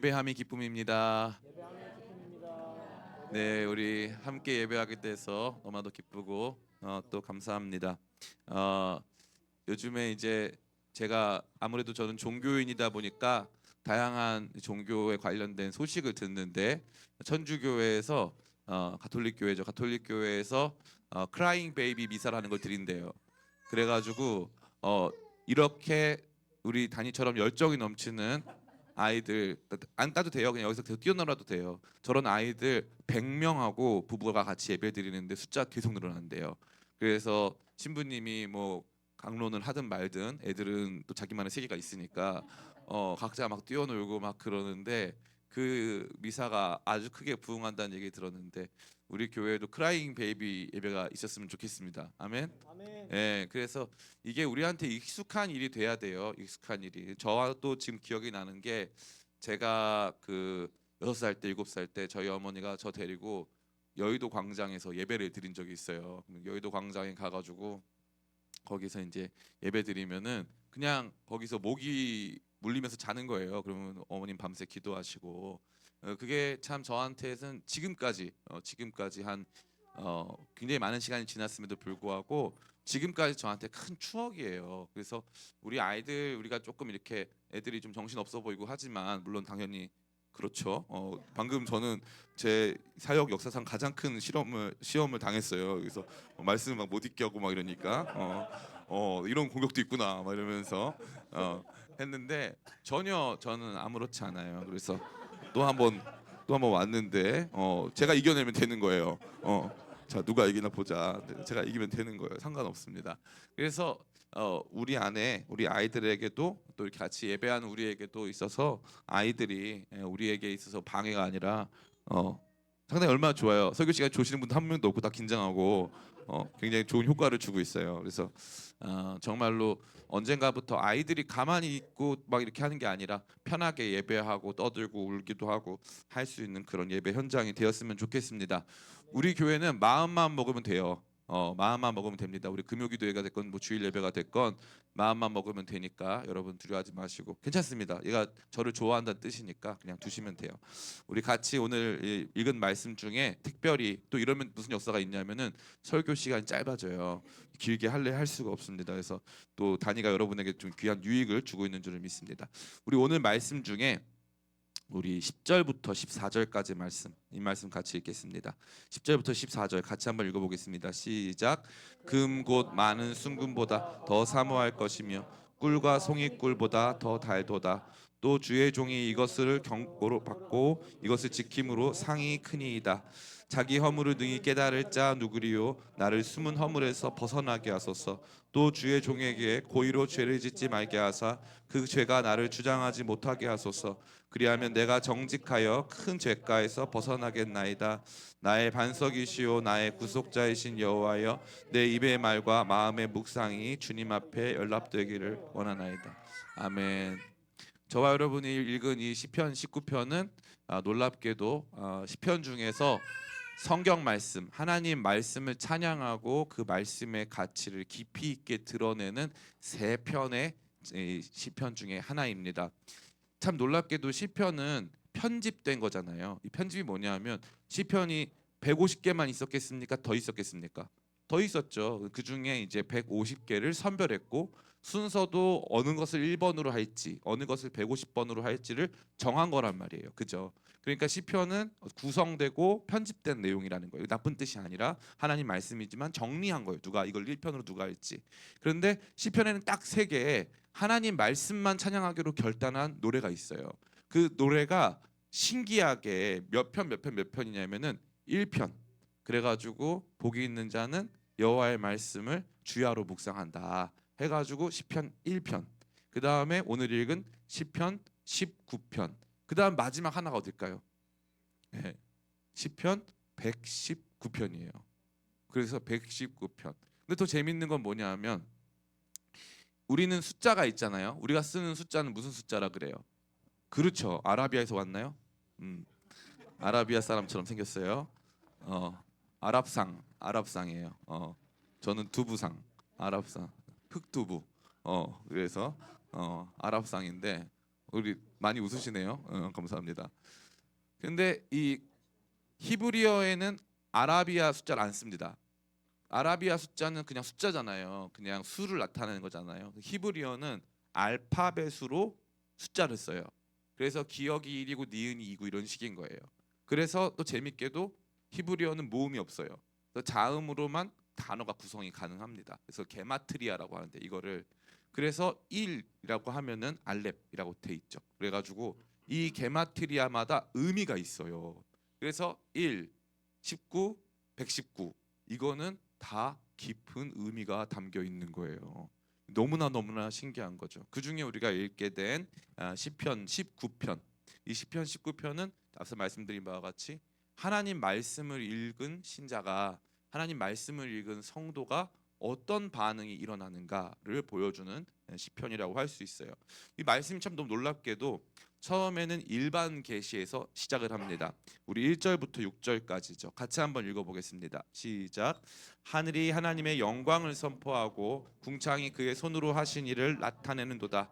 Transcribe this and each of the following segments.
예배함이 기쁨입니다. 예배하는 기쁨입니다. 네, 우리 함께 예배하게 돼서 너무나도 기쁘고 또 감사합니다. 어, 요즘에 이제 제가 아무래도 저는 종교인이다 보니까 다양한 종교에 관련된 소식을 듣는데 천주교회에서 가톨릭 교회죠. 가톨릭 교회에서 크라잉 베이비 미사라는 걸 드린대요. 그래가지고 이렇게 우리 단이처럼 열정이 넘치는 아이들 안 따도 돼요. 그냥 여기서 계속 뛰어놀아도 돼요. 저런 아이들 100명하고 부부가 같이 예배 드리는데 숫자 계속 늘어난대요. 그래서 신부님이 뭐 강론을 하든 말든 애들은 또 자기만의 세계가 있으니까 각자 막 뛰어놀고 막 그러는데 그 미사가 아주 크게 부흥한다는 얘기 들었는데 우리 교회에도 크라잉 베이비 예배가 있었으면 좋겠습니다. 아멘. 아멘. 예, 그래서 이게 우리한테 익숙한 일이 돼야 돼요. 익숙한 일이. 저도 지금 기억이 나는 게 제가 그 6살 때, 7살 때 저희 어머니가 저 데리고 여의도 광장에서 예배를 드린 적이 있어요. 여의도 광장에 가가지고 거기서 이제 예배 드리면은 그냥 거기서 모기 물리면서 자는 거예요. 그러면 어머님 밤새 기도하시고 그게 참 저한테는 지금까지 한 굉장히 많은 시간이 지났음에도 불구하고 지금까지 저한테 큰 추억이에요. 그래서 우리 아이들 우리가 조금 이렇게 애들이 좀 정신 없어 보이고 하지만 물론 당연히 그렇죠. 방금 저는 제 사역 역사상 가장 큰 시험을 당했어요. 그래서 말씀 막 못 읽게 하고 막 이러니까 이런 공격도 있구나 막 이러면서 어, 했는데 전혀 저는 아무렇지 않아요. 그래서 또 한번 또 한번 왔는데 제가 이겨내면 되는 거예요. 자 누가 이기나 보자. 제가 이기면 되는 거예요. 상관없습니다. 그래서 우리 안에 우리 아이들에게도 또 이렇게 같이 예배하는 우리에게도 있어서 아이들이 우리에게 있어서 방해가 아니라 어, 상당히 얼마나 좋아요. 설교 시간에 조시는 분도 한 명도 없고 다 긴장하고 굉장히 좋은 효과를 주고 있어요. 그래서 정말로 언젠가부터 아이들이 가만히 있고 막 이렇게 하는 게 아니라 편하게 예배하고 떠들고 울기도 하고 할 수 있는 그런 예배 현장이 되었으면 좋겠습니다. 우리 교회는 마음만 먹으면 돼요. 마음만 먹으면 됩니다. 우리 금요기도회가 됐건 뭐 주일 예배가 됐건 마음만 먹으면 되니까 여러분 두려워하지 마시고 괜찮습니다. 얘가 저를 좋아한다는 뜻이니까 그냥 두시면 돼요. 우리 같이 오늘 읽은 말씀 중에 특별히 또 이러면 무슨 역사가 있냐면은 설교 시간이 짧아져요. 길게 할 수가 없습니다. 그래서 또 단위가 여러분에게 좀 귀한 유익을 주고 있는 줄을 믿습니다. 우리 오늘 말씀 중에 우리 10절부터 14절까지 말씀 이 말씀 같이 읽겠습니다. 10절부터 14절 같이 한번 읽어보겠습니다. 시작. 금 곧 많은 순금보다 더 사모할 것이며 꿀과 송이꿀보다 더 달도다. 또 주의 종이 이것을 경고로 받고 이것을 지킴으로 상이 크니이다. 자기 허물을 능히 깨달을 자 누구리요 나를 숨은 허물에서 벗어나게 하소서. 또 주의 종에게 고의로 죄를 짓지 말게 하사 그 죄가 나를 주장하지 못하게 하소서. 그리하면 내가 정직하여 큰 죄가에서 벗어나겠나이다. 나의 반석이시오 나의 구속자이신 여호와여 내 입의 말과 마음의 묵상이 주님 앞에 연락되기를 원하나이다. 아멘. 저와 여러분이 읽은 이 시편 19편은 놀랍게도 시편 중에서 성경 말씀, 하나님 말씀을 찬양하고 그 말씀의 가치를 깊이 있게 드러내는 세 편의 시편 중에 하나입니다. 참 놀랍게도 시편은 편집된 거잖아요. 이 편집이 뭐냐면 시편이 150개만 있었겠습니까? 더 있었겠습니까? 더 있었죠. 그 중에 이제 150개를 선별했고 순서도 어느 것을 1번으로 할지, 어느 것을 150번으로 할지를 정한 거란 말이에요. 그죠? 그러니까 시편은 구성되고 편집된 내용이라는 거예요. 나쁜 뜻이 아니라 하나님 말씀이지만 정리한 거예요. 누가 이걸 1편으로 누가 할지. 그런데 시편에는 딱 세 개의 하나님 말씀만 찬양하기로 결단한 노래가 있어요. 그 노래가 신기하게 몇 편이냐면은 1편. 그래가지고 복이 있는 자는 여호와의 말씀을 주야로 묵상한다. 해가지고 시편 1편. 그 다음에 오늘 읽은 시편 19편. 그 다음 마지막 하나가 어딜까요? 네. 시편 119편이에요. 그래서 119편. 근데 더 재밌는 건 뭐냐면 우리는 숫자가 있잖아요. 우리가 쓰는 숫자는 무슨 숫자라 그래요? 그렇죠. 아라비아에서 왔나요? 음, 아라비아 사람처럼 생겼어요. 어, 아랍상이에요. 저는 두부상, 아랍상, 흑두부. 그래서 아랍상인데 우리 많이 웃으시네요. 감사합니다. 근데 이 히브리어에는 아라비아 숫자를 안 씁니다. 아라비아 숫자는 그냥 숫자잖아요. 그냥 수를 나타내는 거잖아요. 히브리어는 알파벳으로 숫자를 써요. 그래서 기억이 1이고 니은이 2고 이런 식인 거예요. 그래서 또 재밌게도 히브리어는 모음이 없어요. 그래서 자음으로만 단어가 구성이 가능합니다. 그래서 게마트리아라고 하는데 이거를 그래서 1이라고 하면은 알렙이라고 돼 있죠. 그래가지고 이 게마트리아마다 의미가 있어요. 그래서 1, 19, 119 이거는 다 깊은 의미가 담겨 있는 거예요. 너무나 신기한 거죠. 그 중에 우리가 읽게 된 시편 19편. 이 시편 19편은 앞서 말씀드린 바와 같이 하나님 말씀을 읽은 신자가 하나님 말씀을 읽은 성도가 어떤 반응이 일어나는가를 보여주는 시편이라고 할 수 있어요. 이 말씀이 참 너무 놀랍게도 처음에는 일반 계시에서 시작을 합니다. 우리 1절부터 6절까지죠. 같이 한번 읽어보겠습니다. 시작. 하늘이 하나님의 영광을 선포하고 궁창이 그의 손으로 하신 일을 나타내는도다.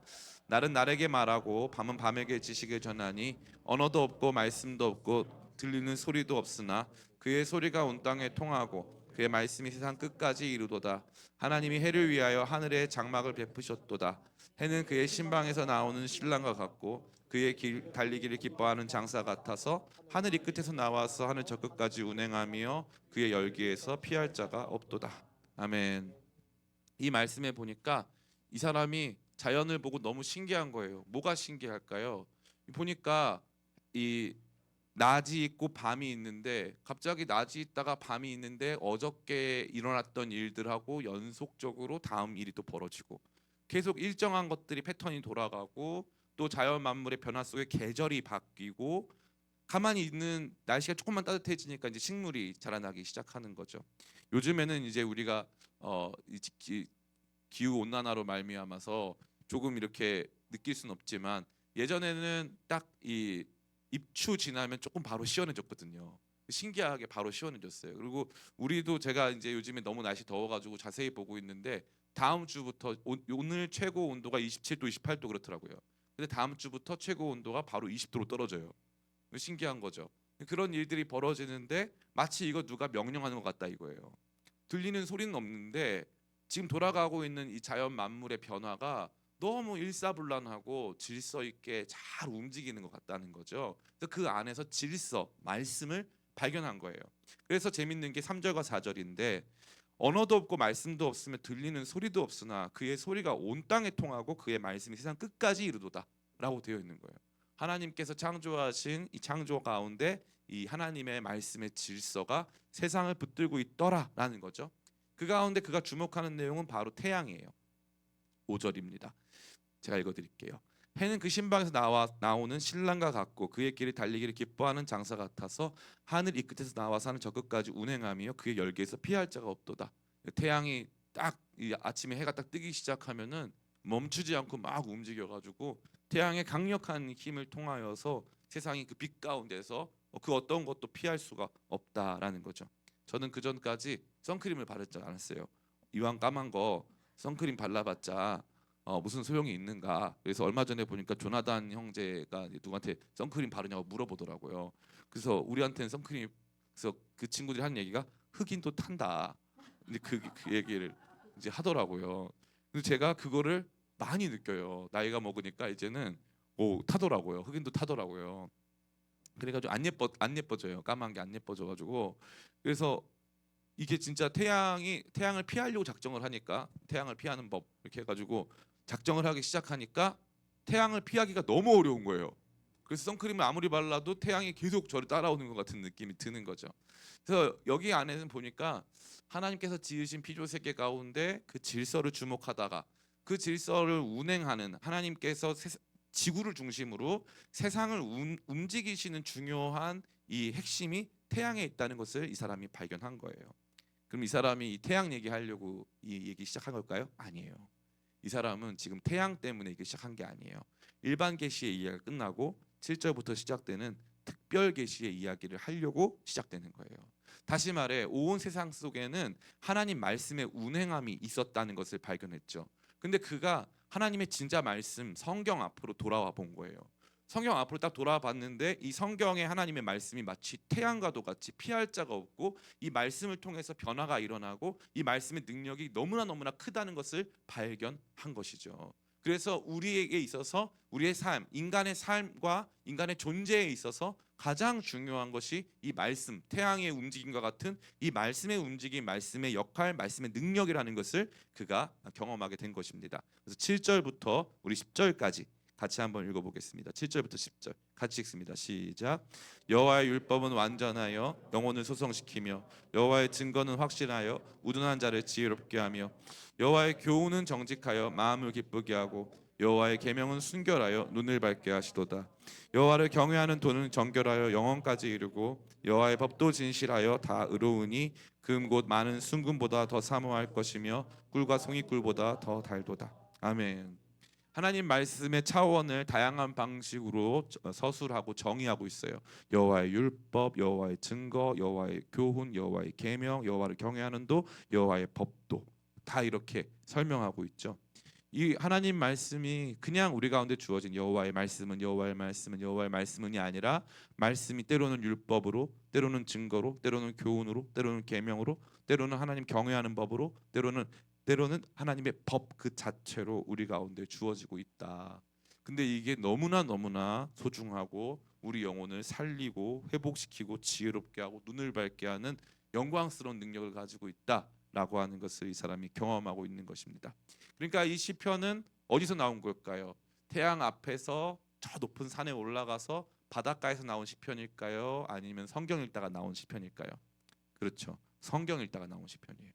날은 날에게 말하고 밤은 밤에게 지식을 전하니 언어도 없고 말씀도 없고 들리는 소리도 없으나 그의 소리가 온 땅에 통하고 그의 말씀이 세상 끝까지 이르도다. 하나님이 해를 위하여 하늘에 장막을 베푸셨도다. 해는 그의 신방에서 나오는 신랑과 같고 그의 길 달리기를 기뻐하는 장사 같아서 하늘 이 끝에서 나와서 하늘 저 끝까지 운행하며 그의 열기에서 피할 자가 없도다. 아멘. 이 말씀에 보니까 이 사람이 자연을 보고 너무 신기한 거예요. 뭐가 신기할까요? 보니까 이 낮이 있고 밤이 있는데 갑자기 낮이 있다가 밤이 있는데 어저께 일어났던 일들하고 연속적으로 다음 일이 또 벌어지고 계속 일정한 것들이 패턴이 돌아가고 또 자연 만물의 변화 속에 계절이 바뀌고 가만히 있는 날씨가 조금만 따뜻해지니까 이제 식물이 자라나기 시작하는 거죠. 요즘에는 이제 우리가 기후 온난화로 말미암아서 조금 이렇게 느낄 수는 없지만 예전에는 딱 이 입추 지나면 조금 바로 시원해졌거든요. 신기하게 바로 시원해졌어요. 그리고 우리도 제가 이제 요즘에 너무 날씨 더워가지고 자세히 보고 있는데 다음 주부터 오늘 최고 온도가 27도, 28도 그렇더라고요. 근데 다음 주부터 최고 온도가 바로 20도로 떨어져요. 신기한 거죠. 그런 일들이 벌어지는데 마치 이거 누가 명령하는 것 같다 이거예요. 들리는 소리는 없는데 지금 돌아가고 있는 이 자연 만물의 변화가 너무 일사불란하고 질서 있게 잘 움직이는 것 같다는 거죠. 그래서 그 안에서 질서, 말씀을 발견한 거예요. 그래서 재밌는 게 3절과 4절인데 언어도 없고 말씀도 없으며 들리는 소리도 없으나 그의 소리가 온 땅에 통하고 그의 말씀이 세상 끝까지 이르도다라고 되어 있는 거예요. 하나님께서 창조하신 이 창조 가운데 이 하나님의 말씀의 질서가 세상을 붙들고 있더라라는 거죠. 그 가운데 그가 주목하는 내용은 바로 태양이에요. 5절입니다. 제가 읽어드릴게요. 해는 그 신방에서 나오는 신랑과 같고 그의 길을 달리기를 기뻐하는 장사 같아서 하늘 이 끝에서 나와서 하늘 저 끝까지 운행하며 그의 열기에서 피할 자가 없도다. 태양이 딱 이 아침에 해가 딱 뜨기 시작하면은 멈추지 않고 막 움직여가지고 태양의 강력한 힘을 통하여서 세상이 그 빛 가운데서 그 어떤 것도 피할 수가 없다라는 거죠. 저는 그 전까지 선크림을 바르지 않았어요. 이왕 까만 거 선크림 발라봤자 무슨 소용이 있는가. 그래서 얼마 전에 보니까 조나단 형제가 누구한테 선크림 바르냐고 물어보더라고요. 그래서 우리한테는 선크림 그래서 그 친구들이 한 얘기가 흑인도 탄다. 근데 그 얘기를 이제 하더라고요. 근데 제가 그거를 많이 느껴요. 나이가 먹으니까 이제는 오 타더라고요. 흑인도 타더라고요. 그래가지고 안 예뻐져요. 까만 게 안 예뻐져가지고 그래서 이게 진짜 태양을 피하려고 작정을 하니까 태양을 피하는 법 이렇게 해가지고 작정을 하기 시작하니까 태양을 피하기가 너무 어려운 거예요. 그래서 선크림을 아무리 발라도 태양이 계속 저를 따라오는 것 같은 느낌이 드는 거죠. 그래서 여기 안에는 보니까 하나님께서 지으신 피조 세계 가운데 그 질서를 주목하다가 그 질서를 운행하는 하나님께서 지구를 중심으로 세상을 움직이시는 중요한 이 핵심이 태양에 있다는 것을 이 사람이 발견한 거예요. 그럼 이 사람이 이 태양 얘기하려고 이 얘기 시작한 걸까요? 아니에요. 이 사람은 지금 태양 때문에 이게 시작한 게 아니에요. 일반 계시의 이야기가 끝나고 7절부터 시작되는 특별 계시의 이야기를 하려고 시작되는 거예요. 다시 말해 온 세상 속에는 하나님 말씀의 운행함이 있었다는 것을 발견했죠. 근데 그가 하나님의 진짜 말씀 성경 앞으로 돌아와 본 거예요. 성경 앞으로 딱 돌아와 봤는데 이 성경에 하나님의 말씀이 마치 태양과도 같이 피할 자가 없고 이 말씀을 통해서 변화가 일어나고 이 말씀의 능력이 너무나 크다는 것을 발견한 것이죠. 그래서 우리에게 있어서 우리의 삶, 인간의 삶과 인간의 존재에 있어서 가장 중요한 것이 이 말씀, 태양의 움직임과 같은 이 말씀의 움직임, 말씀의 역할, 말씀의 능력이라는 것을 그가 경험하게 된 것입니다. 그래서 7절부터 우리 10절까지 같이 한번 읽어보겠습니다. 7절부터 10절 같이 읽습니다. 시작. 여호와의 율법은 완전하여 영혼을 소성시키며 여호와의 증거는 확실하여 우둔한 자를 지혜롭게 하며 여호와의 교훈은 정직하여 마음을 기쁘게 하고 여호와의 계명은 순결하여 눈을 밝게 하시도다. 여호와를 경외하는 도는 정결하여 영혼까지 이르고 여호와의 법도 진실하여 다 의로우니 금 곧 많은 순금보다 더 사모할 것이며 꿀과 송이꿀보다 더 달도다. 아멘. 하나님 말씀의 차원을 다양한 방식으로 서술하고 정의하고 있어요. 여호와의 율법, 여호와의 증거, 여호와의 교훈, 여호와의 계명, 여호와를 경외하는 도, 여호와의 법도 다 이렇게 설명하고 있죠. 이 하나님 말씀이 그냥 우리 가운데 주어진 여호와의 말씀은 여호와의 말씀은 여호와의 말씀은이 아니라 말씀이 때로는 율법으로, 때로는 증거로, 때로는 교훈으로, 때로는 계명으로, 때로는 하나님 경외하는 법으로, 때로는 하나님의 법 그 자체로 우리 가운데 주어지고 있다. 근데 이게 너무나 소중하고 우리 영혼을 살리고 회복시키고 지혜롭게 하고 눈을 밝게 하는 영광스러운 능력을 가지고 있다라고 하는 것을 이 사람이 경험하고 있는 것입니다. 그러니까 이 시편은 어디서 나온 걸까요? 태양 앞에서 저 높은 산에 올라가서 바닷가에서 나온 시편일까요? 아니면 성경 읽다가 나온 시편일까요? 그렇죠. 성경 읽다가 나온 시편이에요.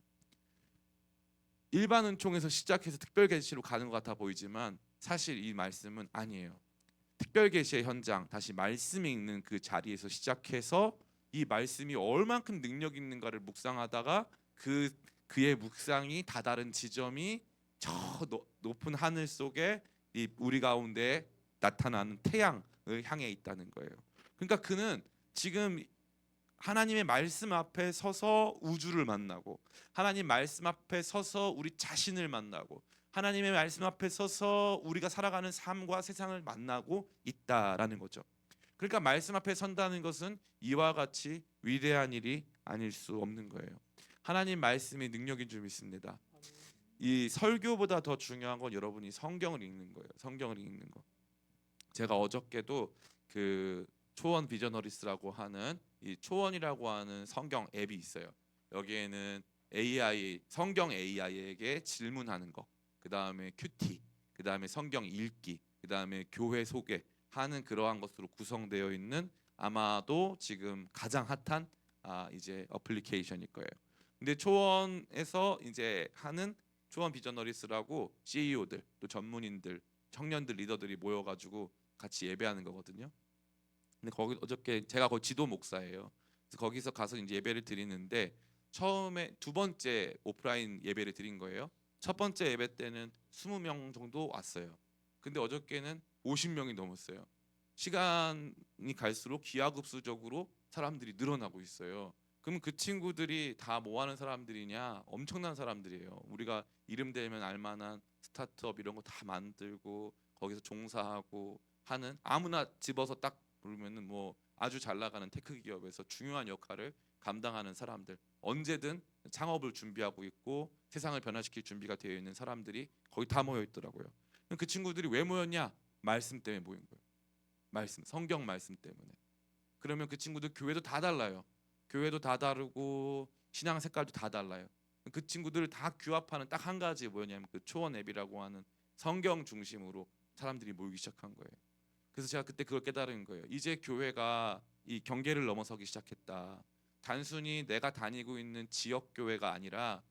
일반 은총에서 시작해서 특별 계시로 가는 것 같아 보이지만 사실 이 말씀은 아니에요. 특별 계시의 현장, 다시 말씀이 있는 그 자리에서 시작해서 이 말씀이 얼만큼 능력 있는가를 묵상하다가 그의 묵상이 다다른 지점이 저 높은 하늘 속에 이 우리 가운데 나타나는 태양을 향해 있다는 거예요. 그러니까 그는 지금 하나님의 말씀 앞에 서서 우주를 만나고 하나님 말씀 앞에 서서 우리 자신을 만나고 하나님의 말씀 앞에 서서 우리가 살아가는 삶과 세상을 만나고 있다라는 거죠. 그러니까 말씀 앞에 선다는 것은 이와 같이 위대한 일이 아닐 수 없는 거예요. 하나님 말씀이 능력인 줄 믿습니다. 이 설교보다 더 중요한 건 여러분이 성경을 읽는 거예요. 성경을 읽는 거. 제가 어저께도 그 초원 비저너리스라고 하는 이 초원이라고 하는 성경 앱이 있어요. 여기에는 AI 성경 AI에게 질문하는 거, 그 다음에 큐티, 그 다음에 성경 읽기, 그 다음에 교회 소개하는 그러한 것으로 구성되어 있는 아마도 지금 가장 핫한 이제 어플리케이션일 거예요. 근데 초원에서 이제 하는 초원 비저너리스라고 CEO들 또 전문인들 청년들 리더들이 모여가지고 같이 예배하는 거거든요. 근데 거기 어저께 제가 거기 지도 목사예요. 그래서 거기서 가서 이제 예배를 드리는데 처음에 두 번째 오프라인 예배를 드린 거예요. 첫 번째 예배 때는 20명 정도 왔어요. 근데 어저께는 50명이 넘었어요. 시간이 갈수록 기하급수적으로 사람들이 늘어나고 있어요. 그럼 그 친구들이 다 뭐 하는 사람들이냐? 엄청난 사람들이에요. 우리가 이름 대면 알만한 스타트업 이런 거 다 만들고 거기서 종사하고 하는 아무나 집어서 딱 부르면은 뭐 아주 잘 나가는 테크 기업에서 중요한 역할을 감당하는 사람들, 언제든 창업을 준비하고 있고 세상을 변화시킬 준비가 되어 있는 사람들이 거기 다 모여 있더라고요. 그 친구들이 왜 모였냐? 말씀 때문에 모인 거예요. 말씀, 성경 말씀 때문에. 그러면 그 친구들 교회도 다 달라요. 교회도 다 다르고 신앙 색깔도 다 달라요. 그 친구들을 다 규합하는 딱 한 가지 뭐냐면 그 초원 앱이라고 하는 성경 중심으로 사람들이 모이기 시작한 거예요. 그래서 제가 그때 그걸 깨달은 거예요. 이제 교회가 이 경계를 넘어서기 시작했다. 단순히 내가 다니고 있는 지역 교회가 아니라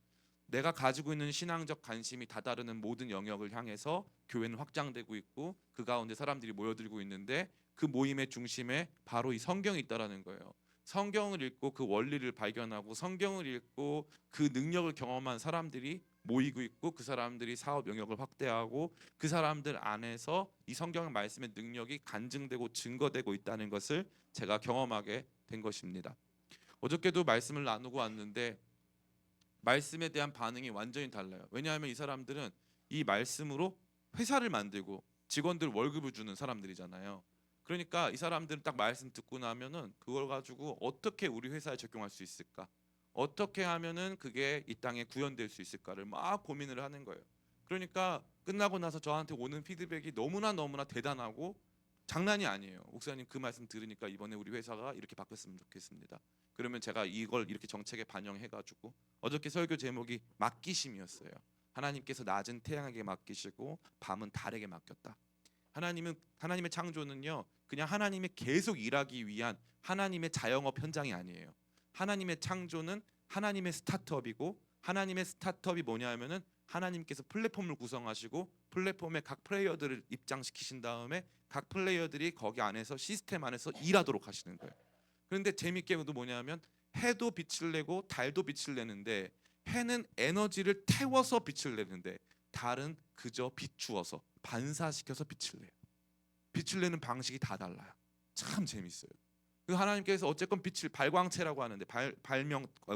내가 가지고 있는 신앙적 관심이 다다르는 모든 영역을 향해서 교회는 확장되고 있고 그 가운데 사람들이 모여들고 있는데 그 모임의 중심에 바로 이 성경이 있다라는 거예요. 성경을 읽고 그 원리를 발견하고 성경을 읽고 그 능력을 경험한 사람들이 모이고 있고 그 사람들이 사업 영역을 확대하고 그 사람들 안에서 이 성경 말씀의 능력이 간증되고 증거되고 있다는 것을 제가 경험하게 된 것입니다. 어저께도 말씀을 나누고 왔는데 말씀에 대한 반응이 완전히 달라요. 왜냐하면 이 사람들은 이 말씀으로 회사를 만들고 직원들 월급을 주는 사람들이잖아요. 그러니까 이 사람들은 딱 말씀 듣고 나면은 그걸 가지고 어떻게 우리 회사에 적용할 수 있을까? 어떻게 하면은 그게 이 땅에 구현될 수 있을까를 막 고민을 하는 거예요. 그러니까 끝나고 나서 저한테 오는 피드백이 너무나 대단하고 장난이 아니에요. 목사님 그 말씀 들으니까 이번에 우리 회사가 이렇게 바뀌었으면 좋겠습니다. 그러면 제가 이걸 이렇게 정책에 반영해가지고 어저께 설교 제목이 맡기심이었어요. 하나님께서 낮은 태양에게 맡기시고 밤은 달에게 맡겼다. 하나님은 하나님의 창조는요 그냥 하나님이 계속 일하기 위한 하나님의 자영업 현장이 아니에요. 하나님의 창조는 하나님의 스타트업이고 하나님의 스타트업이 뭐냐면은 하나님께서 플랫폼을 구성하시고 플랫폼에 각 플레이어들을 입장시키신 다음에 각 플레이어들이 거기 안에서 시스템 안에서 일하도록 하시는 거예요. 그런데 재밌게도 뭐냐면 해도 빛을 내고 달도 빛을 내는데 해는 에너지를 태워서 빛을 내는데 달은 그저 비추어서 반사시켜서 빛을 내요. 빛을 내는 방식이 다 달라요. 참 재밌어요. 그 하나님께서 어쨌건 빛을 발광체라고 하는데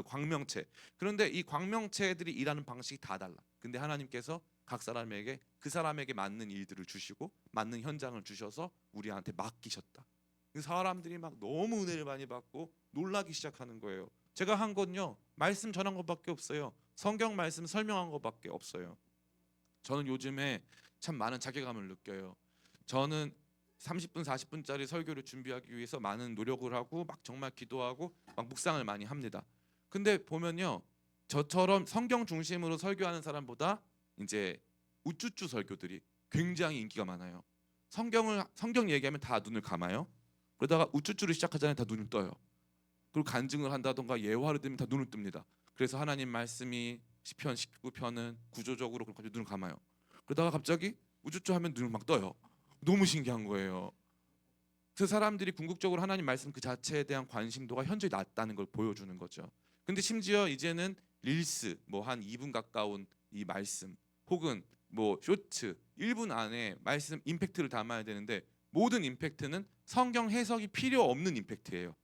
광명체. 그런데 이 광명체들이 일하는 방식이 다 달라. 근데 하나님께서 각 사람에게 그 사람에게 맞는 일들을 주시고 맞는 현장을 주셔서 우리한테 맡기셨다. 그 사람들이 막 너무 은혜를 많이 받고 놀라기 시작하는 거예요. 제가 한 건요 말씀 전한 것밖에 없어요. 성경 말씀 설명한 것밖에 없어요. 저는 요즘에 참 많은 자괴감을 느껴요. 저는 30분 40분짜리 설교를 준비하기 위해서 많은 노력을 하고 막 정말 기도하고 막 묵상을 많이 합니다. 근데 보면요 저처럼 성경 중심으로 설교하는 사람보다 이제 우쭈쭈 설교들이 굉장히 인기가 많아요. 성경 얘기하면 다 눈을 감아요. 그러다가 우쭈쭈를 시작하잖아요. 다 눈을 떠요. 그리고 간증을 한다던가 예화를 들으면 다 눈을 뜹니다. 그래서 하나님 말씀이 시편 19편은 구조적으로 그렇게 눈을 감아요. 그러다가 갑자기 우쭈쭈 하면 눈을 막 떠요. 너무 신기한 거예요. 그 사람들이 궁극적으로 하나님 말씀 그 자체에 대한 관심도가 현저히 낮다는 걸 보여주는 거죠. 근데 심지어 이제는 릴스 뭐 한 2분 가까운 이 말씀 혹은 뭐 쇼츠 1분 안에 말씀 임팩트를 담아야 되는데 모든 임팩트는 성경 해석이 필요 없는 임팩트예요.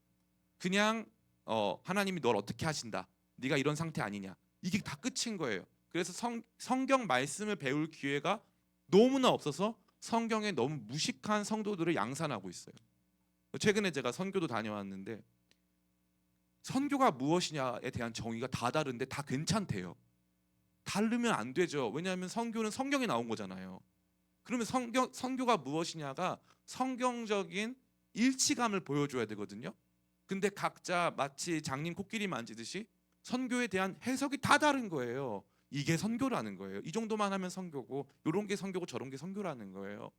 그냥 하나님이 널 어떻게 하신다. 네가 이런 상태 아니냐. 이게 다 끝인 거예요. 그래서 성경 말씀을 배울 기회가 너무나 없어서 성경에 너무 무식한 성도들을 양산하고 있어요. 최근에 제가 선교도 다녀왔는데 선교가 무엇이냐에 대한 정의가 다 다른데 다 괜찮대요. 다르면 안 되죠. 왜냐하면 선교는 성경에 나온 거잖아요. 그러면 선교가 무엇이냐가 성경적인 일치감을 보여줘야 되거든요. 근데 각자 마치 장님 코끼리 만지듯이 선교에 대한 해석이 다 다른 거예요. 이게 선교라는 거예요. 이 정도만 하면 선교고 이런 게 선교고 저런 게 선교라는 거예요.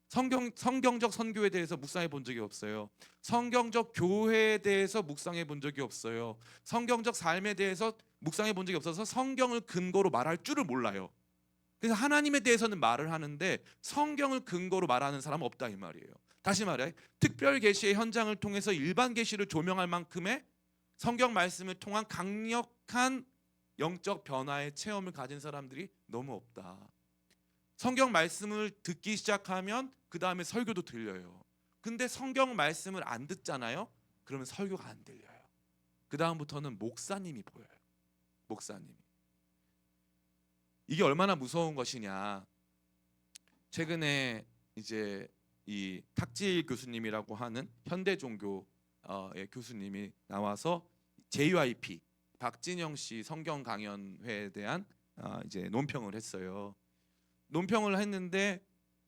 성경적 선교에 대해서 묵상해 본 적이 없어요. 성경적 교회에 대해서 묵상해 본 적이 없어요. 성경적 삶에 대해서 묵상해 본 적이 없어서 성경을 근거로 말할 줄을 몰라요. 그래서 하나님에 대해서는 말을 하는데 성경을 근거로 말하는 사람은 없다 이 말이에요. 다시 말해 특별 계시의 현장을 통해서 일반 계시를 조명할 만큼의 성경 말씀을 통한 강력한 영적 변화의 체험을 가진 사람들이 너무 없다. 성경 말씀을 듣기 시작하면 그 다음에 설교도 들려요. 근데 성경 말씀을 안 듣잖아요. 그러면 설교가 안 들려요. 그 다음부터는 목사님이 보여요. 목사님이. 이게 얼마나 무서운 것이냐. 최근에 이제 이 탁질 교수님이라고 하는 현대 종교의 교수님이 나와서 JYP 박진영 씨 성경 강연회에 대한 이제 논평을 했어요. 논평을 했는데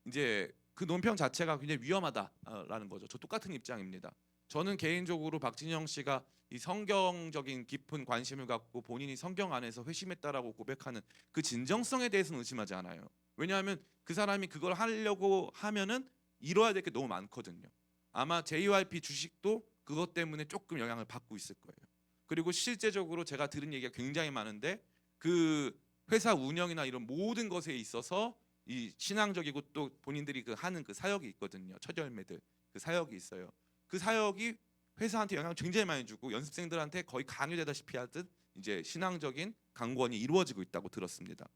이제 그 논평 자체가 굉장히 위험하다라는 거죠. 저 똑같은 입장입니다. 저는 개인적으로 박진영 씨가 이 성경적인 깊은 관심을 갖고 본인이 성경 안에서 회심했다라고 고백하는 그 진정성에 대해서는 의심하지 않아요. 왜냐하면 그 사람이 그걸 하려고 하면은 이뤄야 될 게 너무 많거든요. 아마 JYP 주식도 그것 때문에 조금 영향을 받고 있을 거예요. 그리고 실제적으로 제가 들은 얘기가 굉장히 많은데 그 회사 운영이나 이런 모든 것에 있어서 이 신앙적이고 또 본인들이 그 하는 그 사역이 있거든요. 첫 열매들 그 사역이 있어요. 그 사역이 회사한테 영향을 굉장히 많이 주고 연습생들한테 거의 강요되다시피 하듯 이제 신앙적인 강권이 이루어지고 있다고 들었습니다.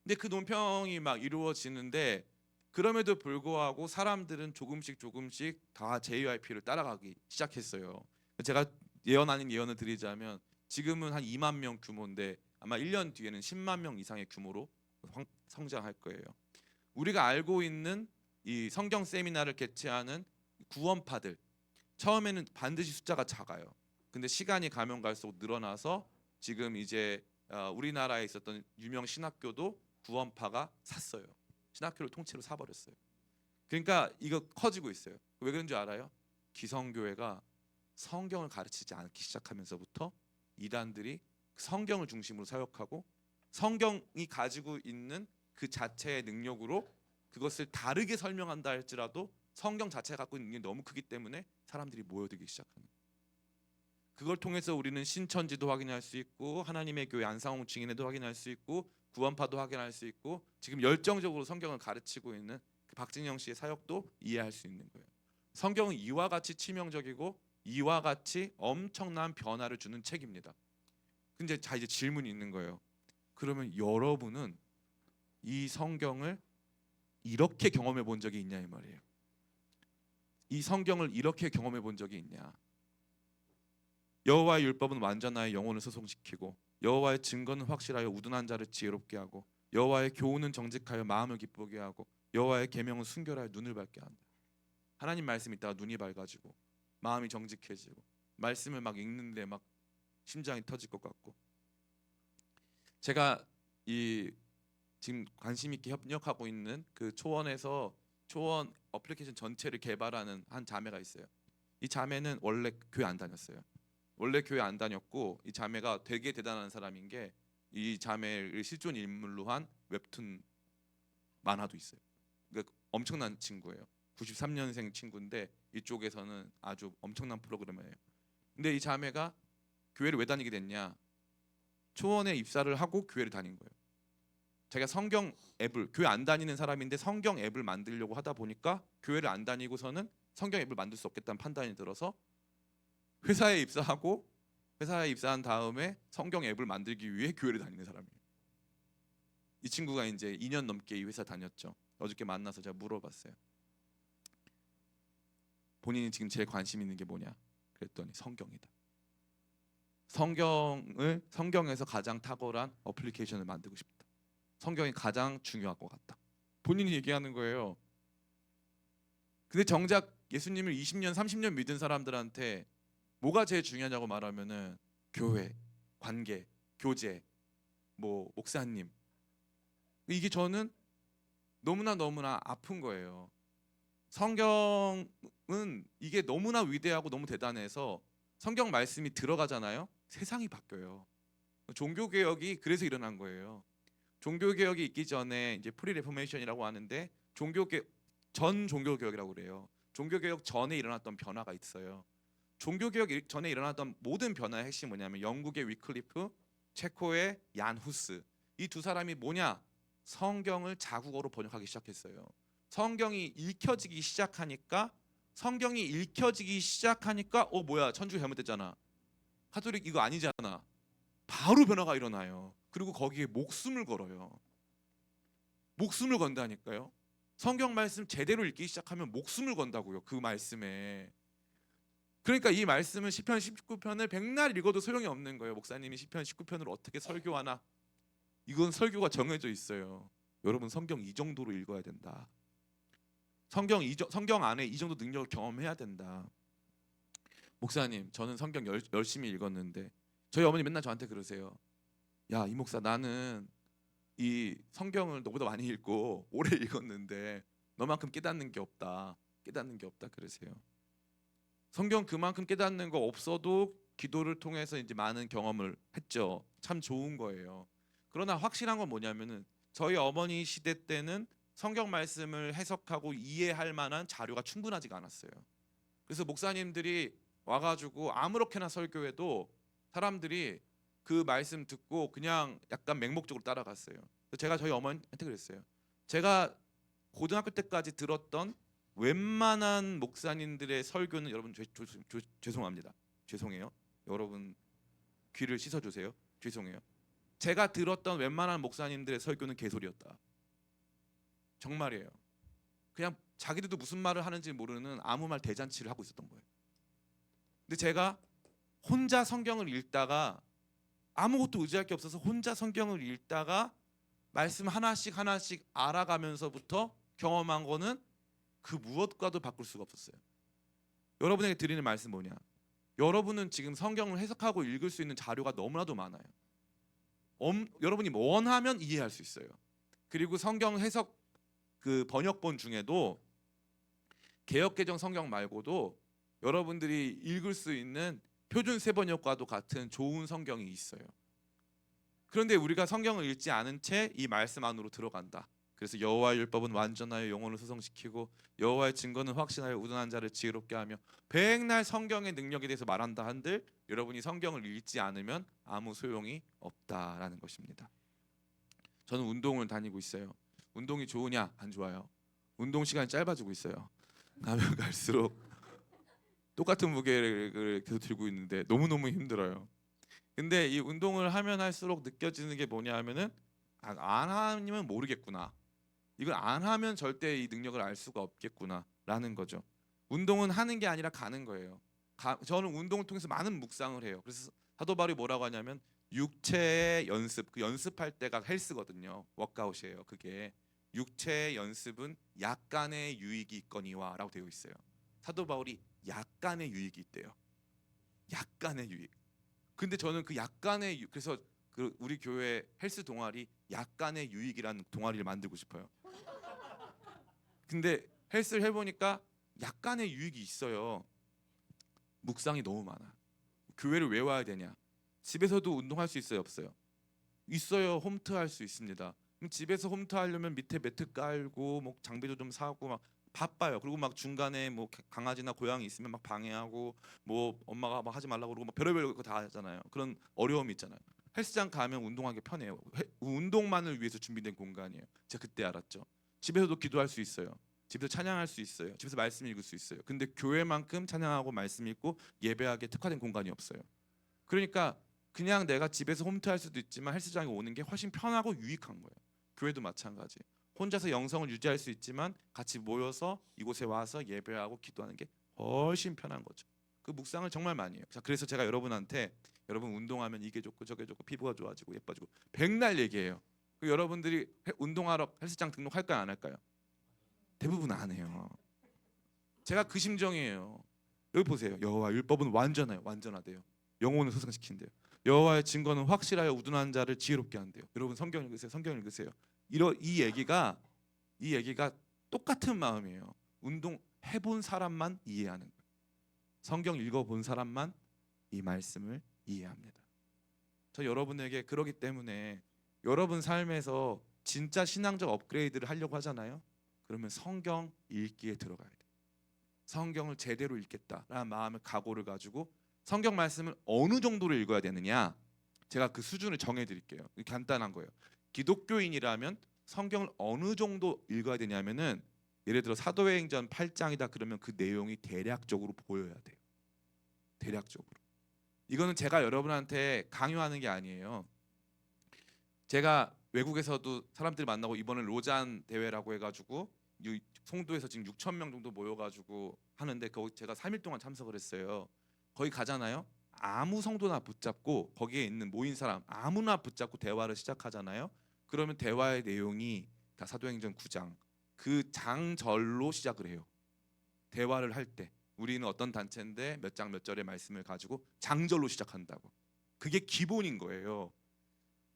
근데 그 논평이 막 이루어지는데 그럼에도 불구하고 사람들은 조금씩 다 JYP를 따라가기 시작했어요. 제가 예언 아닌 예언을 드리자면 지금은 한 2만 명 규모인데 아마 1년 뒤에는 10만 명 이상의 규모로 성장할 거예요. 우리가 알고 있는 이 성경 세미나를 개최하는 구원파들, 처음에는 반드시 숫자가 작아요. 근데 시간이 가면 갈수록 늘어나서 지금 이제 우리나라에 있었던 유명 신학교도 구원파가 샀어요. 신학교를 통째로 사버렸어요. 그러니까 이거 커지고 있어요. 왜 그런 줄 알아요? 기성교회가 성경을 가르치지 않기 시작하면서부터 이단들이 성경을 중심으로 사역하고 성경이 가지고 있는 그 자체의 능력으로 그것을 다르게 설명한다 할지라도 성경 자체가 갖고 있는 능력이 너무 크기 때문에 사람들이 모여들기 시작하는 거예요. 그걸 통해서 우리는 신천지도 확인할 수 있고 하나님의 교회 안상홍 증인회도 확인할 수 있고 구원파도 확인할 수 있고 지금 열정적으로 성경을 가르치고 있는 그 박진영 씨의 사역도 이해할 수 있는 거예요. 성경은 이와 같이 치명적이고 이와 같이 엄청난 변화를 주는 책입니다. 근데 자 이제 질문이 있는 거예요. 그러면 여러분은 이 성경을 이렇게 경험해 본 적이 있냐 이 말이에요. 이 성경을 이렇게 경험해 본 적이 있냐? 여호와의 율법은 완전하여 영혼을 소송시키고 여호와의 증거는 확실하여 우둔한 자를 지혜롭게 하고 여호와의 교훈은 정직하여 마음을 기쁘게 하고 여호와의 계명은 순결하여 눈을 밝게 한다. 하나님 말씀 있다가 눈이 밝아지고 마음이 정직해지고 말씀을 막 읽는데 막 심장이 터질 것 같고 제가 이 지금 관심 있게 협력하고 있는 그 초원에서 초원 어플리케이션 전체를 개발하는 한 자매가 있어요. 이 자매는 원래 교회 안 다녔어요. 원래 교회 안 다녔고 이 자매가 되게 대단한 사람인 게 이 자매를 실존 인물로 한 웹툰 만화도 있어요. 그러니까 엄청난 친구예요. 93년생 친구인데 이쪽에서는 아주 엄청난 프로그래머예요. 근데 이 자매가 교회를 왜 다니게 됐냐? 초원에 입사를 하고 교회를 다닌 거예요. 제가 성경 앱을 교회 안 다니는 사람인데 성경 앱을 만들려고 하다 보니까 교회를 안 다니고서는 성경 앱을 만들 수 없겠다는 판단이 들어서 회사에 입사하고 회사에 입사한 다음에 성경 앱을 만들기 위해 교회를 다니는 사람이에요. 이 친구가 이제 2년 넘게 이 회사 다녔죠. 어저께 만나서 제가 물어봤어요. 본인이 지금 제일 관심 있는 게 뭐냐? 그랬더니 성경이다. 성경에서 가장 탁월한 어플리케이션을 만들고 싶다. 성경이 가장 중요할 것 같다. 본인이 얘기하는 거예요. 근데 정작 예수님을 20년, 30년 믿은 사람들한테 뭐가 제일 중요하냐고 말하면은 교회, 관계, 교제, 뭐 목사님. 이게 저는 너무나 아픈 거예요. 성경은 이게 너무나 위대하고 너무 대단해서 성경 말씀이 들어가잖아요. 세상이 바뀌어요. 종교 개혁이 그래서 일어난 거예요. 종교 개혁이 있기 전에 이제 프리 레포메이션이라고 하는데 전 종교 개혁이라고 그래요. 종교 개혁 전에 일어났던 변화가 있어요. 종교 개혁 전에 일어났던 모든 변화의 핵심이 뭐냐면 영국의 위클리프, 체코의 얀 후스 이 두 사람이 뭐냐? 성경을 자국어로 번역하기 시작했어요. 성경이 읽혀지기 시작하니까 뭐야 천주교 잘못됐잖아. 카톨릭 이거 아니잖아. 바로 변화가 일어나요. 그리고 거기에 목숨을 걸어요. 목숨을 건다니까요. 성경 말씀 제대로 읽기 시작하면 목숨을 건다고요. 그 말씀에. 그러니까 이 말씀은 시편 19편을 백날 읽어도 소용이 없는 거예요. 목사님이 시편 19편을 어떻게 설교하나? 이건 설교가 정해져 있어요. 여러분 성경 이 정도로 읽어야 된다. 성경 안에 이 정도 능력을 경험해야 된다. 목사님, 저는 성경 열심히 읽었는데 저희 어머니 맨날 저한테 그러세요. 야, 이 목사 나는 이 성경을 너보다 많이 읽고 오래 읽었는데 너만큼 깨닫는 게 없다. 그러세요. 성경 그만큼 깨닫는 거 없어도 기도를 통해서 이제 많은 경험을 했죠. 참 좋은 거예요. 그러나 확실한 건 뭐냐면은 저희 어머니 시대 때는 성경 말씀을 해석하고 이해할 만한 자료가 충분하지가 않았어요. 그래서 목사님들이 와가지고 아무렇게나 설교해도 사람들이 그 말씀 듣고 그냥 약간 맹목적으로 따라갔어요. 그래서 제가 저희 어머니한테 그랬어요. 제가 고등학교 때까지 들었던 웬만한 목사님들의 설교는 여러분 죄송합니다. 죄송해요. 여러분 귀를 씻어주세요. 죄송해요. 제가 들었던 웬만한 목사님들의 설교는 개소리였다. 정말이에요. 그냥 자기들도 무슨 말을 하는지 모르는 아무 말 대잔치를 하고 있었던 거예요. 근데 제가 혼자 성경을 읽다가 아무것도 의지할 게 없어서 혼자 성경을 읽다가 말씀 하나씩 하나씩 알아가면서부터 경험한 거는 그 무엇과도 바꿀 수가 없었어요. 여러분에게 드리는 말씀 뭐냐? 여러분은 지금 성경을 해석하고 읽을 수 있는 자료가 너무나도 많아요. 여러분이 원하면 이해할 수 있어요. 그리고 성경 해석 그 번역본 중에도 개역개정 성경 말고도 여러분들이 읽을 수 있는 표준 세번역과도 같은 좋은 성경이 있어요. 그런데 우리가 성경을 읽지 않은 채 이 말씀 안으로 들어간다. 그래서 여호와의 율법은 완전하여 영혼을 소성시키고 여호와의 증거는 확신하여 우둔한 자를 지혜롭게 하며 백날 성경의 능력에 대해서 말한다 한들 여러분이 성경을 읽지 않으면 아무 소용이 없다라는 것입니다. 저는 운동을 다니고 있어요. 운동이 좋으냐? 안 좋아요. 운동 시간이 짧아지고 있어요. 가면 갈수록 똑같은 무게를 계속 들고 있는데 너무너무 힘들어요. 근데 이 운동을 하면 할수록 느껴지는 게 뭐냐 하면은 안 하면 모르겠구나. 이걸 안 하면 절대 이 능력을 알 수가 없겠구나라는 거죠. 운동은 하는 게 아니라 가는 거예요. 저는 운동을 통해서 많은 묵상을 해요. 그래서 사도 바울이 뭐라고 하냐면 육체의 연습, 그 연습할 때가 헬스거든요. 워크아웃이에요. 그게 육체의 연습은 약간의 유익이 있거니와라고 되어 있어요. 사도 바울이 약간의 유익이 있대요. 약간의 유익. 근데 저는 그 약간의 그래서 그 우리 교회 헬스 동아리 약간의 유익이라는 동아리를 만들고 싶어요. 근데 헬스를 해보니까 약간의 유익이 있어요. 묵상이 너무 많아. 교회를 왜 와야 되냐? 집에서도 운동할 수 있어요, 없어요? 있어요. 홈트 할 수 있습니다. 그럼 집에서 홈트 하려면 밑에 매트 깔고 뭐 장비도 좀 사고 막 바빠요. 그리고 막 중간에 뭐 강아지나 고양이 있으면 막 방해하고 뭐 엄마가 막 하지 말라고 그러고 막 별의별 거 다 하잖아요. 그런 어려움이 있잖아요. 헬스장 가면 운동하기 편해요. 운동만을 위해서 준비된 공간이에요. 제가 그때 알았죠. 집에서도 기도할 수 있어요. 집에서 찬양할 수 있어요. 집에서 말씀 읽을 수 있어요. 근데 교회만큼 찬양하고 말씀 읽고 예배하기에 특화된 공간이 없어요. 그러니까 그냥 내가 집에서 홈트할 수도 있지만 헬스장에 오는 게 훨씬 편하고 유익한 거예요. 교회도 마찬가지. 혼자서 영성을 유지할 수 있지만 같이 모여서 이곳에 와서 예배하고 기도하는 게 훨씬 편한 거죠. 그 묵상을 정말 많이 해요. 자, 그래서 제가 여러분한테 여러분 운동하면 이게 좋고 저게 좋고 피부가 좋아지고 예뻐지고 백날 얘기해요. 여러분들이 운동하러 헬스장 등록할까요 안 할까요? 대부분 안 해요. 제가 그 심정이에요. 여기 보세요. 여호와 율법은 완전해요. 완전하대요. 영혼을 소생시킨대요. 여호와의 증거는 확실하여 우둔한 자를 지혜롭게 한대요. 여러분 성경 읽으세요. 성경 읽으세요. 이 얘기가 똑같은 마음이에요. 운동 해본 사람만 이해하는 거예요. 성경 읽어본 사람만 이 말씀을 이해합니다. 저 여러분에게 그러기 때문에 여러분 삶에서 진짜 신앙적 업그레이드를 하려고 하잖아요. 그러면 성경 읽기에 들어가야 돼요. 성경을 제대로 읽겠다라는 마음의 각오를 가지고 성경 말씀을 어느 정도로 읽어야 되느냐? 제가 그 수준을 정해 드릴게요. 간단한 거예요. 기독교인이라면 성경을 어느 정도 읽어야 되냐면은 예를 들어 사도행전 8장이다 그러면 그 내용이 대략적으로 보여야 돼요. 대략적으로. 이거는 제가 여러분한테 강요하는 게 아니에요. 제가 외국에서도 사람들 만나고 이번에 로잔 대회라고 해가지고 송도에서 지금 6천 명 정도 모여가지고 하는데 거기 제가 3일 동안 참석을 했어요. 거기 가잖아요. 아무 성도나 붙잡고 거기에 있는 모인 사람 아무나 붙잡고 대화를 시작하잖아요. 그러면 대화의 내용이 다 사도행전 9장 그 장절로 시작을 해요. 대화를 할 때 우리는 어떤 단체인데 몇 장 몇 절의 말씀을 가지고 장절로 시작한다고. 그게 기본인 거예요.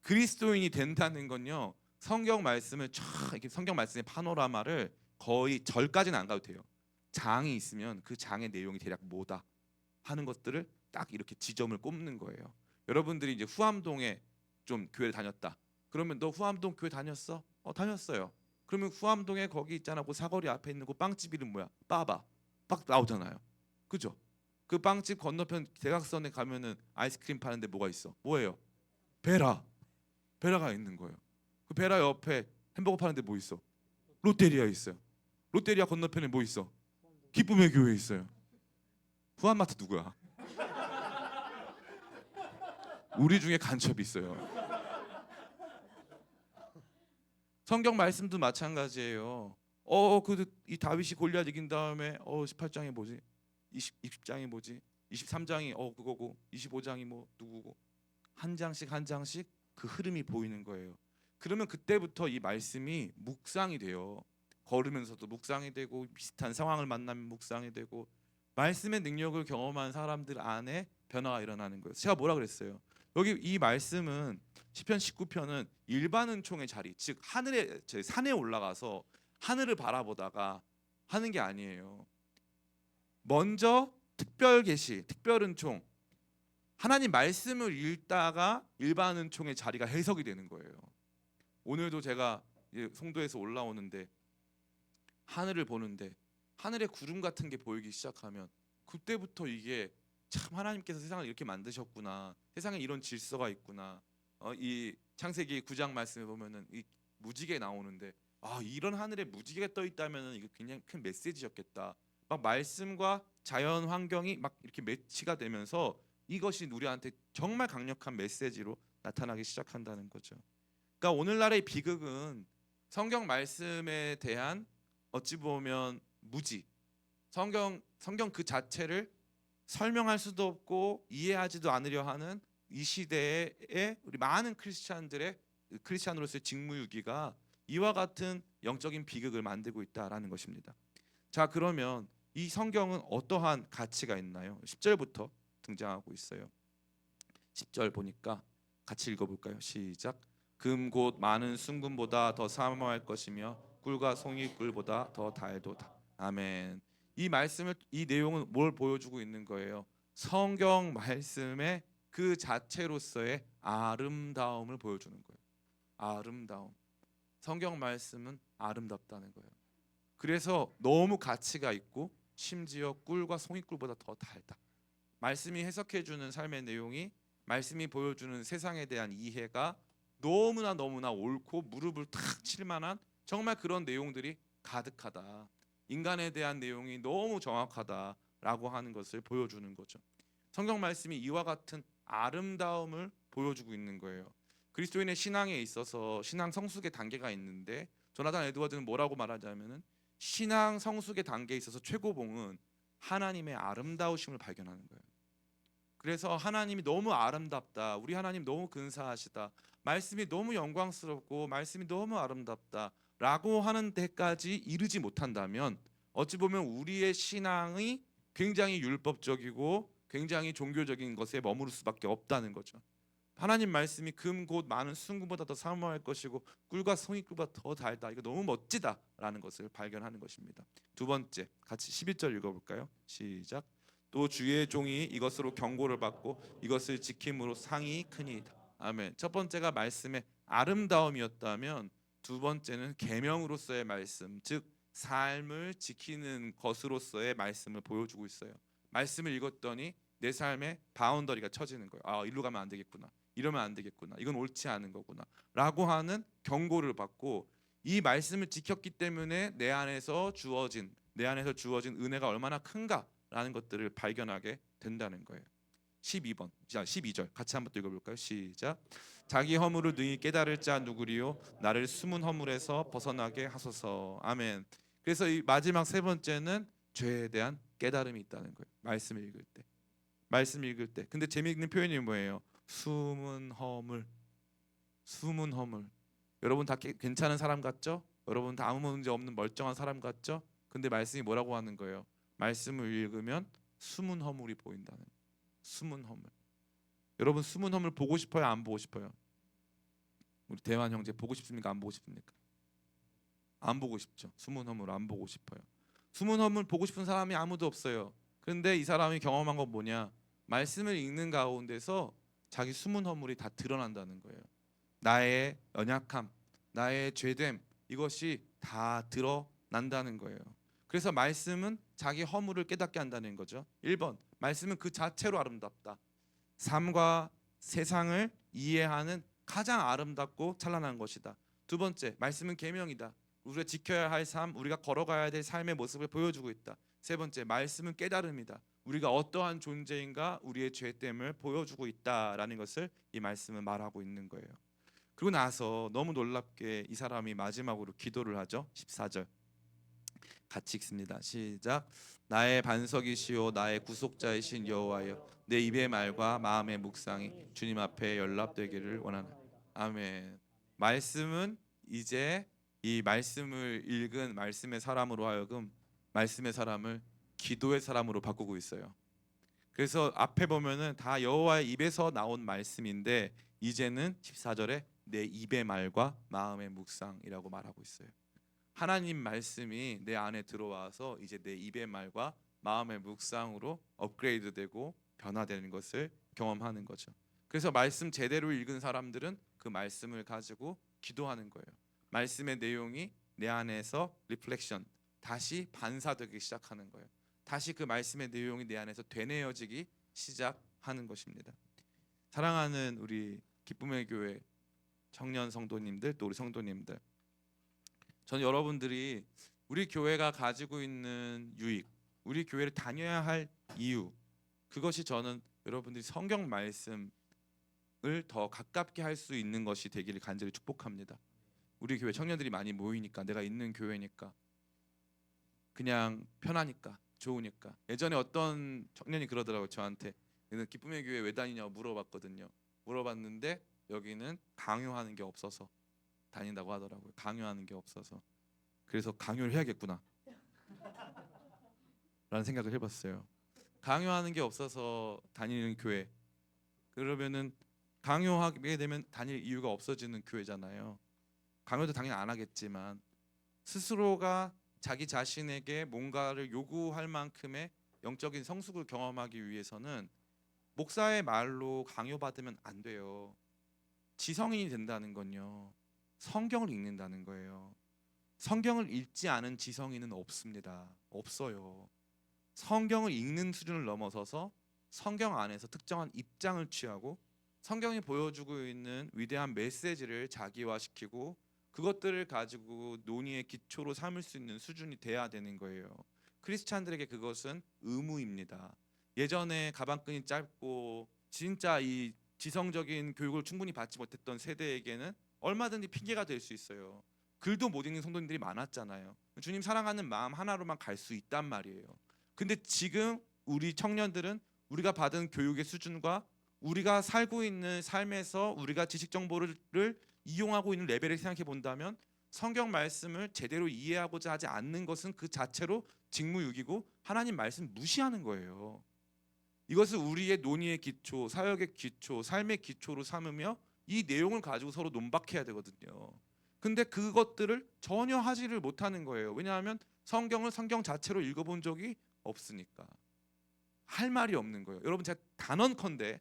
그리스도인이 된다는 건요. 성경 말씀을 쫙 이렇게 성경 말씀의 파노라마를 거의 절까지는 안 가도 돼요. 장이 있으면 그 장의 내용이 대략 뭐다 하는 것들을 딱 이렇게 지점을 꼽는 거예요. 여러분들이 이제 후암동에 좀 교회를 다녔다. 그러면 너 후암동 교회 다녔어? 다녔어요. 그러면 후암동에 거기 있잖아. 그 사거리 앞에 있는 그 빵집 이름 뭐야? 빠바. 딱 나오잖아요. 그죠? 그 빵집 건너편 대각선에 가면은 아이스크림 파는데 뭐가 있어? 뭐예요? 베라. 베라가 있는 거예요. 그 베라 옆에 햄버거 파는데 뭐 있어? 롯데리아 있어요. 롯데리아 건너편에 뭐 있어? 기쁨의 교회 있어요. 후한마트 누구야? 우리 중에 간첩이 있어요. 성경 말씀도 마찬가지예요. 이 다윗이 골리앗 이긴 다음에 18장이 뭐지? 20장이 뭐지? 23장이 그거고 25장이 뭐 누구고 한 장씩 한 장씩 그 흐름이 보이는 거예요. 그러면 그때부터 이 말씀이 묵상이 돼요. 걸으면서도 묵상이 되고 비슷한 상황을 만나면 묵상이 되고 말씀의 능력을 경험한 사람들 안에 변화가 일어나는 거예요. 제가 뭐라 그랬어요? 여기 이 말씀은 시편 19편은 일반 은총의 자리, 즉 하늘에 산에 올라가서 하늘을 바라보다가 하는 게 아니에요. 먼저 특별 계시, 특별 은총, 하나님 말씀을 읽다가 일반 은총의 자리가 해석이 되는 거예요. 오늘도 제가 송도에서 올라오는데 하늘을 보는데 하늘에 구름 같은 게 보이기 시작하면 그때부터 이게 참 하나님께서 세상을 이렇게 만드셨구나, 세상에 이런 질서가 있구나. 이 창세기 9장 말씀에 보면은 이 무지개 나오는데 이런 하늘에 무지개가 떠 있다면은 이거 굉장히 큰 메시지였겠다. 막 말씀과 자연 환경이 막 이렇게 매치가 되면서 이것이 우리한테 정말 강력한 메시지로 나타나기 시작한다는 거죠. 그러니까 오늘날의 비극은 성경 말씀에 대한 어찌 보면 무지, 성경 그 자체를 설명할 수도 없고 이해하지도 않으려 하는 이 시대에 우리 많은 크리스찬으로서의 직무유기가 이와 같은 영적인 비극을 만들고 있다라는 것입니다. 자, 그러면 이 성경은 어떠한 가치가 있나요? 10절부터 등장하고 있어요. 10절 보니까 같이 읽어볼까요? 시작. 금 곧 많은 순금보다 더 사모할 것이며 꿀과 송이꿀보다 더 달도다. 아멘. 이 내용은 뭘 보여주고 있는 거예요? 성경 말씀의 그 자체로서의 아름다움을 보여주는 거예요. 아름다움. 성경 말씀은 아름답다는 거예요. 그래서 너무 가치가 있고 심지어 꿀과 송이꿀보다 더 달다. 말씀이 해석해주는 삶의 내용이, 말씀이 보여주는 세상에 대한 이해가 너무나 옳고 무릎을 탁 칠 만한 정말 그런 내용들이 가득하다. 인간에 대한 내용이 너무 정확하다라고 하는 것을 보여주는 거죠. 성경 말씀이 이와 같은 아름다움을 보여주고 있는 거예요. 그리스도인의 신앙에 있어서 신앙 성숙의 단계가 있는데 조나단 에드워드는 뭐라고 말하자면은 신앙 성숙의 단계에 있어서 최고봉은 하나님의 아름다우심을 발견하는 거예요. 그래서 하나님이 너무 아름답다, 우리 하나님 너무 근사하시다, 말씀이 너무 영광스럽고 말씀이 너무 아름답다 라고 하는 데까지 이르지 못한다면 어찌 보면 우리의 신앙이 굉장히 율법적이고 굉장히 종교적인 것에 머무를 수밖에 없다는 거죠. 하나님 말씀이 금 곧 많은 순금보다 더 사모할 것이고 꿀과 송이꿀보다 더 달다, 이거 너무 멋지다라는 것을 발견하는 것입니다. 두 번째, 같이 11절 읽어볼까요? 시작. 또 주의 종이 이것으로 경고를 받고 이것을 지킴으로 상이 크니이다. 아멘. 첫 번째가 말씀의 아름다움이었다면 두 번째는 계명으로서의 말씀, 즉 삶을 지키는 것으로서의 말씀을 보여주고 있어요. 말씀을 읽었더니 내 삶의 바운더리가 쳐지는 거예요. 일로 가면 안 되겠구나, 이러면 안 되겠구나, 이건 옳지 않은 거구나 라고 하는 경고를 받고, 이 말씀을 지켰기 때문에 내 안에서 주어진 은혜가 얼마나 큰가라는 것들을 발견하게 된다는 거예요. 12번, 자 12절 같이 한번 또 읽어볼까요? 시작. 자기 허물을 능히 깨달을 자 누구리요? 나를 숨은 허물에서 벗어나게 하소서. 아멘. 그래서 이 마지막 세 번째는 죄에 대한 깨달음이 있다는 거예요. 말씀 읽을 때. 근데 재미있는 표현이 뭐예요? 숨은 허물. 여러분 다 괜찮은 사람 같죠? 여러분 다 아무 문제 없는 멀쩡한 사람 같죠? 근데 말씀이 뭐라고 하는 거예요? 말씀을 읽으면 숨은 허물이 보인다는 거예요. 숨은 허물. 여러분 숨은 허물 보고 싶어요? 안 보고 싶어요? 우리 대환 형제 보고 싶습니까? 안 보고 싶습니까? 안 보고 싶죠. 숨은 허물 안 보고 싶어요. 숨은 허물 보고 싶은 사람이 아무도 없어요. 그런데 이 사람이 경험한 건 뭐냐? 말씀을 읽는 가운데서 자기 숨은 허물이 다 드러난다는 거예요. 나의 연약함, 나의 죄됨, 이것이 다 드러난다는 거예요. 그래서 말씀은 자기 허물을 깨닫게 한다는 거죠. 1번, 말씀은 그 자체로 아름답다. 삶과 세상을 이해하는 가장 아름답고 찬란한 것이다. 두 번째, 말씀은 계명이다. 우리가 지켜야 할 삶, 우리가 걸어가야 될 삶의 모습을 보여주고 있다. 세 번째, 말씀은 깨달음이다. 우리가 어떠한 존재인가, 우리의 죄됨을 보여주고 있다라는 것을 이 말씀은 말하고 있는 거예요. 그리고 나서 너무 놀랍게 이 사람이 마지막으로 기도를 하죠. 14절 같이 읽습니다. 시작. 나의 반석이시오 나의 구속자이신 여호와여, 내 입의 말과 마음의 묵상이 주님 앞에 연락되기를 원하나. 아멘. 말씀은 이제 이 말씀을 읽은 말씀의 사람으로 하여금 말씀의 사람을 기도의 사람으로 바꾸고 있어요. 그래서 앞에 보면은 다 여호와의 입에서 나온 말씀인데 이제는 14절에 내 입의 말과 마음의 묵상이라고 말하고 있어요. 하나님 말씀이 내 안에 들어와서 이제 내 입의 말과 마음의 묵상으로 업그레이드되고 변화되는 것을 경험하는 거죠. 그래서 말씀 제대로 읽은 사람들은 그 말씀을 가지고 기도하는 거예요. 말씀의 내용이 내 안에서 리플렉션, 다시 반사되기 시작하는 거예요. 다시 그 말씀의 내용이 내 안에서 되뇌어지기 시작하는 것입니다. 사랑하는 우리 기쁨의 교회 청년 성도님들, 또 우리 성도님들, 저는 여러분들이 우리 교회가 가지고 있는 유익, 우리 교회를 다녀야 할 이유, 그것이 저는 여러분들이 성경 말씀을 더 가깝게 할 수 있는 것이 되기를 간절히 축복합니다. 우리 교회 청년들이 많이 모이니까, 내가 있는 교회니까, 그냥 편하니까, 좋으니까. 예전에 어떤 청년이 그러더라고요. 저한테 기쁨의 교회 왜 다니냐고 물어봤거든요. 물어봤는데 여기는 강요하는 게 없어서 다닌다고 하더라고요. 강요하는 게 없어서. 그래서 강요를 해야겠구나 라는 생각을 해봤어요. 강요하는 게 없어서 다니는 교회, 그러면은 강요하게 되면 다닐 이유가 없어지는 교회잖아요. 강요도 당연히 안 하겠지만 스스로가 자기 자신에게 뭔가를 요구할 만큼의 영적인 성숙을 경험하기 위해서는 목사의 말로 강요받으면 안 돼요. 지성인이 된다는 건요, 성경을 읽는다는 거예요. 성경을 읽지 않은 지성인은 없습니다. 없어요. 성경을 읽는 수준을 넘어서서 성경 안에서 특정한 입장을 취하고 성경이 보여주고 있는 위대한 메시지를 자기화시키고 그것들을 가지고 논의의 기초로 삼을 수 있는 수준이 돼야 되는 거예요. 크리스찬들에게 그것은 의무입니다. 예전에 가방끈이 짧고 진짜 이 지성적인 교육을 충분히 받지 못했던 세대에게는 얼마든지 핑계가 될 수 있어요. 글도 못 읽는 성도님들이 많았잖아요. 주님 사랑하는 마음 하나로만 갈 수 있단 말이에요. 근데 지금 우리 청년들은 우리가 받은 교육의 수준과 우리가 살고 있는 삶에서 우리가 지식 정보를 이용하고 있는 레벨을 생각해 본다면 성경 말씀을 제대로 이해하고자 하지 않는 것은 그 자체로 직무유기고 하나님 말씀 무시하는 거예요. 이것을 우리의 논의의 기초, 사역의 기초, 삶의 기초로 삼으며 이 내용을 가지고 서로 논박해야 되거든요. 근데 그것들을 전혀 하지를 못하는 거예요. 왜냐하면 성경을 성경 자체로 읽어본 적이 없으니까 할 말이 없는 거예요. 여러분, 제가 단언컨대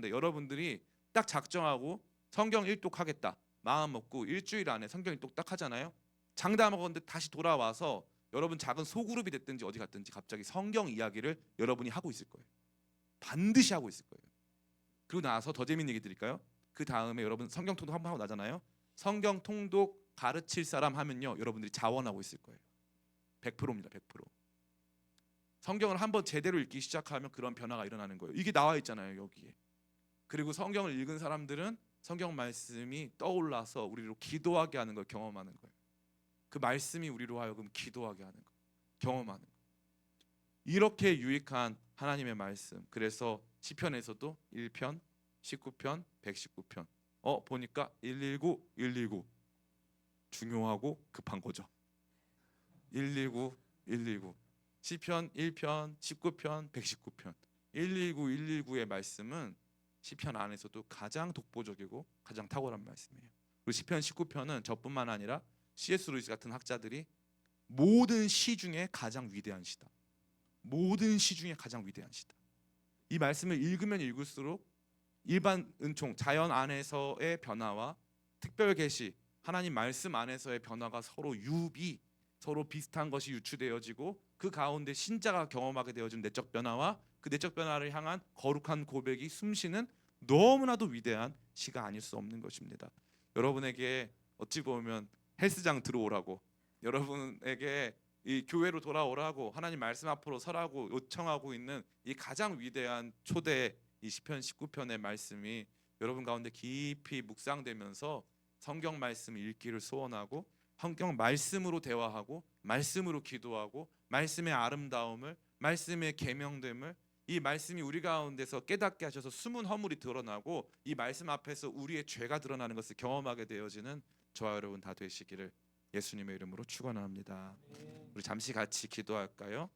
여러분들이 딱 작정하고 성경 일독하겠다 마음 먹고 일주일 안에 성경 일독 딱 하잖아요. 장다 먹었는데 다시 돌아와서 여러분 작은 소그룹이 됐든지 어디 갔든지 갑자기 성경 이야기를 여러분이 하고 있을 거예요. 반드시 하고 있을 거예요. 그리고 나서 더 재밌는 얘기 드릴까요? 그 다음에 여러분 성경 통독 한번 하고 나잖아요. 성경 통독 가르칠 사람 하면요, 여러분들이 자원하고 있을 거예요. 100%입니다. 100%. 성경을 한번 제대로 읽기 시작하면 그런 변화가 일어나는 거예요. 이게 나와 있잖아요, 여기에. 그리고 성경을 읽은 사람들은 성경 말씀이 떠올라서 우리로 기도하게 하는 걸 경험하는 거예요. 그 말씀이 우리로 하여금 기도하게 하는 거, 경험하는 거. 이렇게 유익한 하나님의 말씀. 그래서 시편에서도 1편, 19편, 119편. 보니까 119 중요하고 급한 거죠. 119 시편 1편, 19편, 119편. 119의 말씀은 시편 안에서도 가장 독보적이고 가장 탁월한 말씀이에요. 그리고 시편 19편은 저뿐만 아니라 C.S. 루이스 같은 학자들이 모든 시 중에 가장 위대한 시다. 모든 시 중에 가장 위대한 시다. 이 말씀을 읽으면 읽을수록 일반 은총, 자연 안에서의 변화와 특별 계시, 하나님 말씀 안에서의 변화가 서로 유비, 서로 비슷한 것이 유추되어지고 그 가운데 신자가 경험하게 되어진 내적 변화와 그 내적 변화를 향한 거룩한 고백이 숨쉬는 너무나도 위대한 시가 아닐 수 없는 것입니다. 여러분에게 어찌 보면 헬스장 들어오라고, 여러분에게 이 교회로 돌아오라고, 하나님 말씀 앞으로 서라고 요청하고 있는 이 가장 위대한 초대 이 시편 19편의 말씀이 여러분 가운데 깊이 묵상되면서 성경 말씀 읽기를 소원하고 성경 말씀으로 대화하고 말씀으로 기도하고 말씀의 아름다움을, 말씀의 계명됨을 이 말씀이 우리 가운데서 깨닫게 하셔서 숨은 허물이 드러나고 이 말씀 앞에서 우리의 죄가 드러나는 것을 경험하게 되어지는 저와 여러분 다 되시기를 예수님의 이름으로 축원합니다. 우리 잠시 같이 기도할까요?